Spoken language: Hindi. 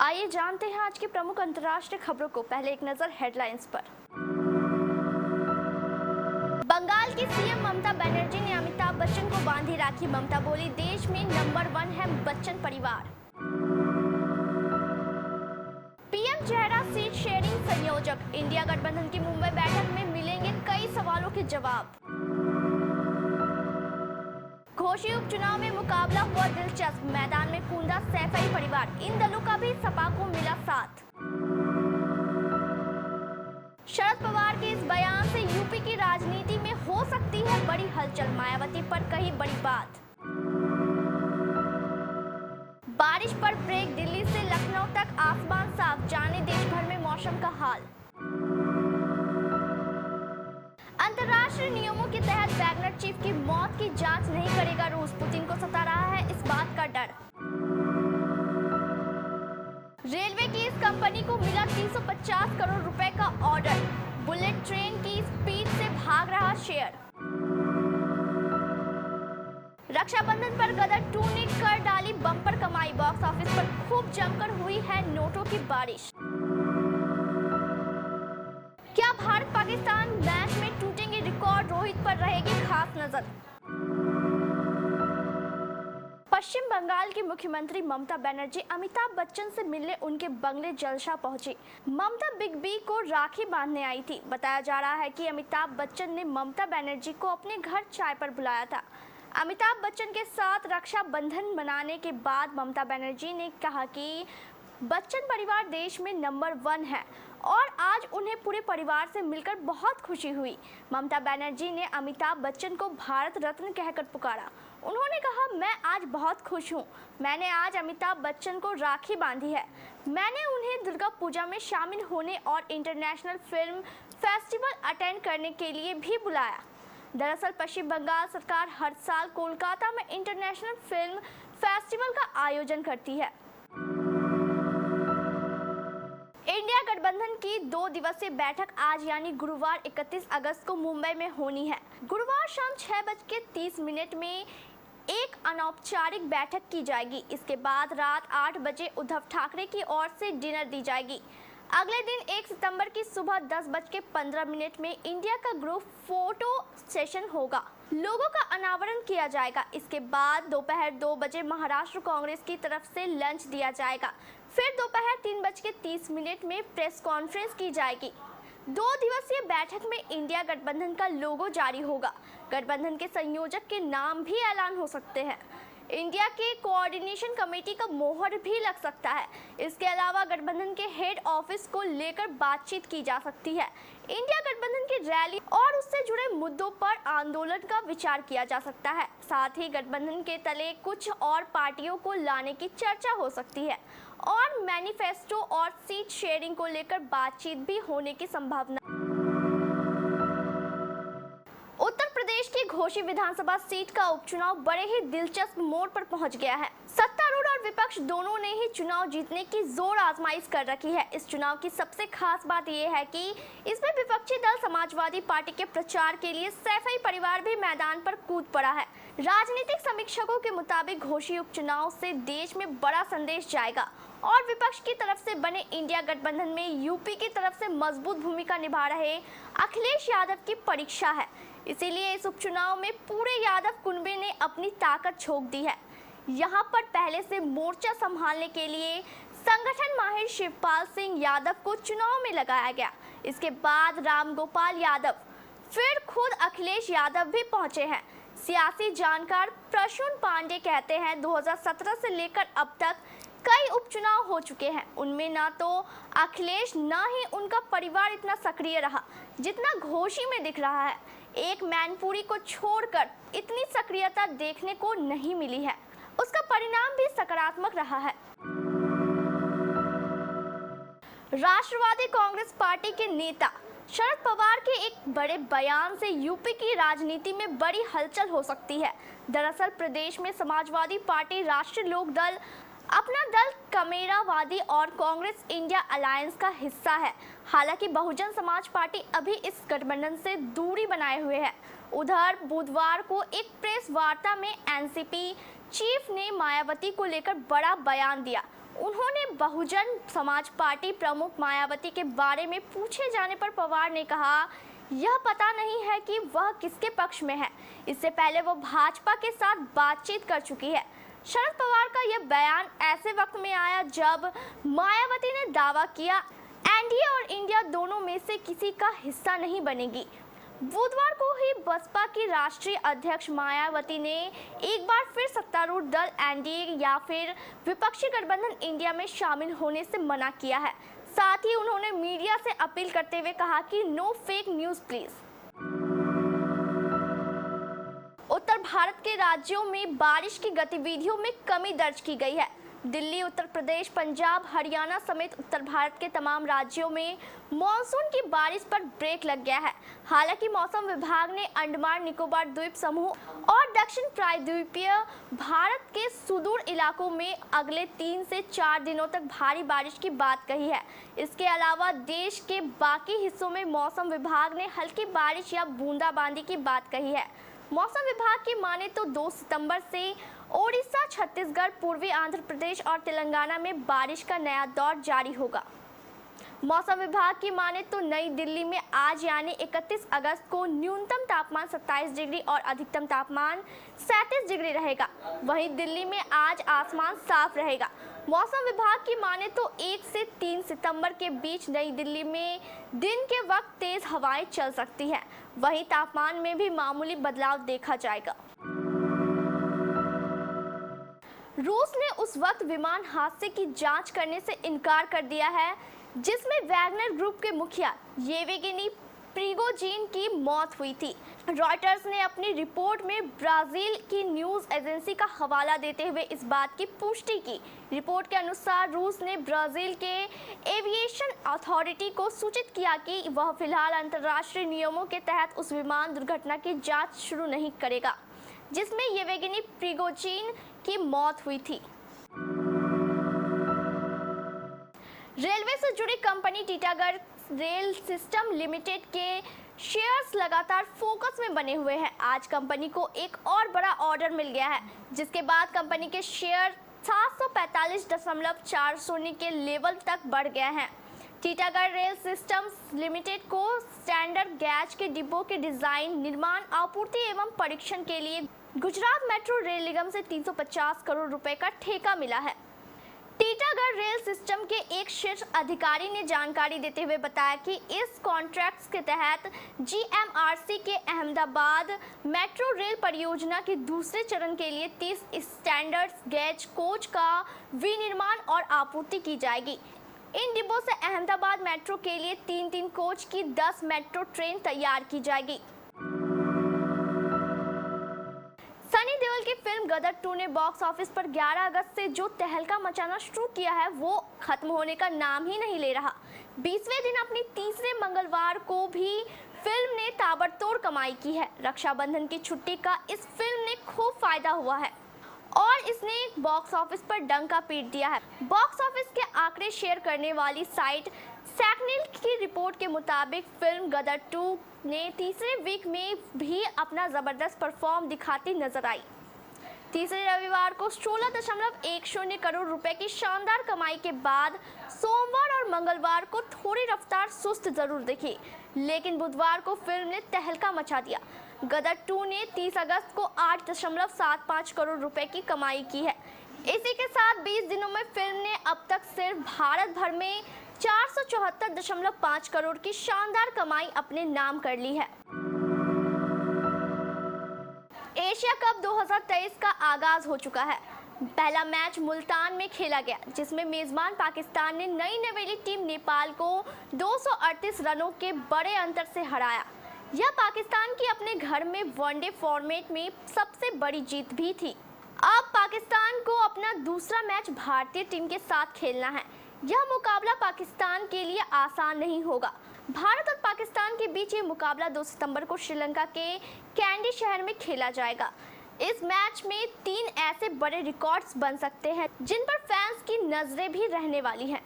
आइए जानते हैं आज की प्रमुख अंतर्राष्ट्रीय खबरों को। पहले एक नजर हेडलाइंस पर। बंगाल की सीएम ममता बनर्जी ने अमिताभ बच्चन को बांधी राखी। ममता बोली, देश में नंबर 1 है बच्चन परिवार। पीएम चेहरा सीट शेयरिंग संयोजक। इंडिया गठबंधन की मुंबई बैठक में मिलेंगे कई सवालों के जवाब। घोषी उपचुनाव में मुकाबला हुआ दिलचस्प। मैदान में कूदा सैफई परिवार। इन दलों का भी सपा को मिला साथ। शरद पवार के इस बयान से यूपी की राजनीति में हो सकती है बड़ी हलचल। मायावती पर कही बड़ी बात। बारिश पर ब्रेक। दिल्ली से लखनऊ तक आसमान साफ। जाने देश भर में मौसम का हाल। अंतर्राष्ट्रीय नियमों के तहत वैगनर चीफ की मौत की जांच नहीं करेगा रूस। पुतिन को सता रहा है इस बात का डर। रेलवे की इस कंपनी को मिला 350 करोड़ रुपए का ऑर्डर। बुलेट ट्रेन की स्पीड से भाग रहा शेयर। रक्षाबंधन पर गदर 2 ने कर डाली बम्पर कमाई। बॉक्स ऑफिस पर खूब जमकर हुई है नोटों की बारिश। क्या भारत पाकिस्तान मैच में टूटेंगे रिकॉर्ड? रोहित पर रहेगी खास नजर। पश्चिम बंगाल की मुख्यमंत्री ममता बनर्जी अमिताभ बच्चन से मिलने उनके बंगले जलसा पहुंची। ममता बिग बी को राखी बांधने आई थी। बताया जा रहा है कि अमिताभ बच्चन ने ममता बनर्जी को अपने घर चाय पर बुलाया था। अमिताभ बच्चन के साथ रक्षाबंधन मनाने के बाद ममता बनर्जी ने कहा कि बच्चन परिवार देश में नंबर 1 है और आज उन्हें पूरे परिवार से मिलकर बहुत खुशी हुई। ममता बनर्जी ने अमिताभ बच्चन को भारत रत्न कहकर पुकारा। उन्होंने कहा, मैं आज बहुत खुश हूँ। मैंने आज अमिताभ बच्चन को राखी बांधी है। मैंने उन्हें दुर्गा पूजा में शामिल होने और इंटरनेशनल फिल्म फेस्टिवल अटेंड करने के लिए भी बुलाया। दरअसल पश्चिम बंगाल सरकार हर साल कोलकाता में इंटरनेशनल फिल्म फेस्टिवल का आयोजन करती है। इंडिया गठबंधन की 2 दिवसीय बैठक आज यानी गुरुवार 31 अगस्त को मुंबई में होनी है। गुरुवार शाम 6:30 में एक अनौपचारिक बैठक की जाएगी। इसके बाद रात 8 बजे उद्धव ठाकरे की ओर से डिनर दी जाएगी। अगले दिन 1 सितंबर की सुबह 10:15 में इंडिया का ग्रुप फोटो सेशन होगा। लोगों का अनावरण किया जाएगा। इसके बाद दोपहर 2 बजे महाराष्ट्र कांग्रेस की तरफ से लंच दिया जाएगा। फिर दोपहर 3:30 में प्रेस कॉन्फ्रेंस की जाएगी। 2 दिवसीय बैठक में इंडिया गठबंधन का लोगो जारी होगा। गठबंधन के संयोजक के नाम भी ऐलान हो सकते हैं। इंडिया के कोऑर्डिनेशन कमेटी का मोहर भी लग सकता है। इसके अलावा गठबंधन के हेड ऑफिस को लेकर बातचीत की जा सकती है। इंडिया गठबंधन की रैली और उससे जुड़े मुद्दों पर आंदोलन का विचार किया जा सकता है। साथ ही गठबंधन के तले कुछ और पार्टियों को लाने की चर्चा हो सकती है और मैनिफेस्टो और सीट शेयरिंग को लेकर बातचीत भी होने की संभावना। उत्तर प्रदेश की घोषी विधानसभा सीट का उपचुनाव बड़े ही दिलचस्प मोड़ पर पहुंच गया है। सत्तारूढ़ और विपक्ष दोनों ने ही चुनाव जीतने की जोर आजमाइश कर रखी है। इस चुनाव की सबसे खास बात यह है कि इसमें विपक्षी दल समाजवादी पार्टी के प्रचार के लिए सैफई परिवार भी मैदान पर कूद पड़ा है। राजनीतिक समीक्षकों के मुताबिक घोषी उपचुनाव से देश में बड़ा संदेश जाएगा और विपक्ष की तरफ से बने इंडिया गठबंधन में यूपी की तरफ से मजबूत भूमिका निभा रहे अखिलेश यादव की परीक्षा है। इसीलिए इस उपचुनाव में पूरे यादव कुनबे ने अपनी ताकत झोंक दी है। यहाँ पर पहले से मोर्चा संभालने के लिए संगठन माहिर शिवपाल सिंह यादव को चुनाव में लगाया गया। इसके बाद रामगोपाल यादव, फिर खुद अखिलेश यादव भी पहुंचे हैं। सियासी जानकार प्रसून पांडे कहते हैं 2017 से लेकर अब तक कई उपचुनाव हो चुके हैं। उनमें ना तो अखिलेश ना ही उनका परिवार इतना सक्रिय रहा जितना घोषी में दिख रहा है। एक मैनपुरी को छोड़कर इतनी सक्रियता देखने को नहीं मिली है। उसका परिणाम भी सकारात्मक रहा है। राष्ट्रवादी कांग्रेस पार्टी के नेता शरद पवार के एक बड़े बयान से यूपी की राजनीति में बड़ी हलचल हो सकती है। दरअसल प्रदेश में समाजवादी पार्टी, राष्ट्रीय लोक दल, अपना दल कमेरावादी और कांग्रेस इंडिया अलायंस का हिस्सा है। हालांकि बहुजन समाज पार्टी अभी इस गठबंधन से दूरी बनाए हुए है। उधर बुधवार को एक प्रेस वार्ता में एनसीपी चीफ ने मायावती को लेकर बड़ा बयान दिया। उन्होंने बहुजन समाज पार्टी प्रमुख मायावती के बारे में पूछे जाने पर पवार ने कहा, यह पता नहीं है कि वह किसके पक्ष में है। इससे पहले वो भाजपा के साथ बातचीत कर चुकी है। शरद पवार का यह बयान ऐसे वक्त में आया जब मायावती ने दावा किया एनडीए और इंडिया दोनों में से किसी का हिस्सा नहीं बनेगी। बुधवार को ही बसपा की राष्ट्रीय अध्यक्ष मायावती ने एक बार फिर सत्तारूढ़ दल एनडीए या फिर विपक्षी गठबंधन इंडिया में शामिल होने से मना किया है। साथ ही उन्होंने मीडिया से अपील करते हुए कहा कि नो फेक न्यूज़ प्लीज। उत्तर भारत के राज्यों में बारिश की गतिविधियों में कमी दर्ज की गई है। दिल्ली, उत्तर प्रदेश, पंजाब, हरियाणा समेत उत्तर भारत के तमाम राज्यों में मानसून की बारिश पर ब्रेक लग गया है। हालांकि मौसम विभाग ने अंडमान निकोबार द्वीप समूह और दक्षिण प्रायद्वीपीय भारत के सुदूर इलाकों में अगले 3 से 4 दिनों तक भारी बारिश की बात कही है। इसके अलावा देश के बाकी हिस्सों में मौसम विभाग ने हल्की बारिश या बूंदाबांदी की बात कही है। मौसम विभाग की माने तो 2 सितंबर से ओडिशा, छत्तीसगढ़, पूर्वी आंध्र प्रदेश और तेलंगाना में बारिश का नया दौर जारी होगा। मौसम विभाग की माने तो नई दिल्ली में आज यानी 31 अगस्त को न्यूनतम तापमान 27 डिग्री और अधिकतम तापमान 37 डिग्री रहेगा। वहीं दिल्ली में आज आसमान साफ रहेगा। मौसम विभाग की माने तो 1 से 3 सितंबर के बीच नई दिल्ली में दिन के वक्त तेज हवाएं चल सकती हैं। वहीं तापमान में भी मामूली बदलाव देखा जाएगा। रूस ने उस वक्त विमान हादसे की जांच करने से इनकार कर दिया है जिसमें वैगनर ग्रुप के मुखिया येवगेनी प्रिगोजिन की मौत हुई थी। रॉयटर्स ने अपनी रिपोर्ट में ब्राजील की न्यूज़ एजेंसी का हवाला देते हुए इस बात की पुष्टि की। रिपोर्ट के अनुसार रूस ने ब्राजील के एविएशन अथॉरिटी को सूचित किया कि वह फिलहाल अंतर्राष्ट्रीय नियमों के तहत उस विमान दुर्घटना की जांच शुरू नहीं करेगा जिसमें येवगेनी प्रिगोजिन की मौत हुई थी। रेलवे से जुड़ी company Titagarh rail system limited के शेयर्स लगातार फोकस में बने हुए हैं। आज कंपनी को एक और बड़ा ऑर्डर मिल गया है जिसके बाद कंपनी के शेयर 745.40 के लेवल तक बढ़ गए हैं। टीटागढ़ रेल सिस्टम्स लिमिटेड को स्टैंडर्ड गैज के डिब्बों के डिजाइन, निर्माण, आपूर्ति एवं परीक्षण के लिए गुजरात मेट्रो रेल निगम से 350 करोड़ रुपए का ठेका मिला है। टीटागढ़ रेल सिस्टम के एक शीर्ष अधिकारी ने जानकारी देते हुए बताया कि इस कॉन्ट्रैक्ट के तहत जीएमआरसी के अहमदाबाद मेट्रो रेल परियोजना के दूसरे चरण के लिए 30 स्टैंडर्ड गैज कोच का विनिर्माण और आपूर्ति की जाएगी। इन डिब्बों से अहमदाबाद मेट्रो के लिए 3-3 कोच की 10 मेट्रो ट्रेन तैयार की जाएगी। सनी देओल की फिल्म गदर 2 ने बॉक्स ऑफिस पर 11 अगस्त से जो तहलका मचाना शुरू किया है वो खत्म होने का नाम ही नहीं ले रहा। 20वें दिन अपनी तीसरे मंगलवार को भी फिल्म ने ताबड़तोड़ कमाई की है। रक्षाबंधन की छुट्टी का इस फिल्म ने खूब फायदा हुआ है और इसने बॉक्स ऑफिस पर डंका पीट दिया है। बॉक्स ऑफिस के आंकड़े शेयर करने वाली साइट सैकनिल की रिपोर्ट के मुताबिक फिल्म गदर 2 ने तीसरे वीक में भी अपना जबरदस्त परफॉर्म दिखाती नजर आई। तीसरे रविवार को 16.10 करोड़ रुपए की शानदार कमाई के बाद सोमवार और मंगलवार को थोड़ी रफ्तार सुस्त जरूर दिखी, लेकिन बुधवार को फिल्म ने तहलका मचा दिया। गदर 2 ने 30 अगस्त को 8.75 करोड़ रुपए की कमाई की है। इसी के साथ 20 दिनों में फिल्म ने अब तक सिर्फ भारत भर में 474.5 करोड़ की शानदार कमाई अपने नाम कर ली है। एशिया कप 2023 का आगाज हो चुका है। पहला मैच मुल्तान में खेला गया जिसमें मेजबान पाकिस्तान ने नई नवेली टीम नेपाल को 238 रनों के बड़े अंतर से हराया। यह पाकिस्तान की अपने घर में वनडे फॉर्मेट में सबसे बड़ी जीत भी थी। अब पाकिस्तान को अपना दूसरा मैच भारतीय टीम के साथ खेलना है। यह मुकाबला पाकिस्तान के लिए आसान नहीं होगा। भारत और पाकिस्तान के बीच ये मुकाबला 2 सितंबर को श्रीलंका के कैंडी शहर में खेला जाएगा। इस मैच में 3 ऐसे बड़े रिकॉर्ड्स बन सकते हैं जिन पर फैंस की नजरें भी रहने वाली हैं।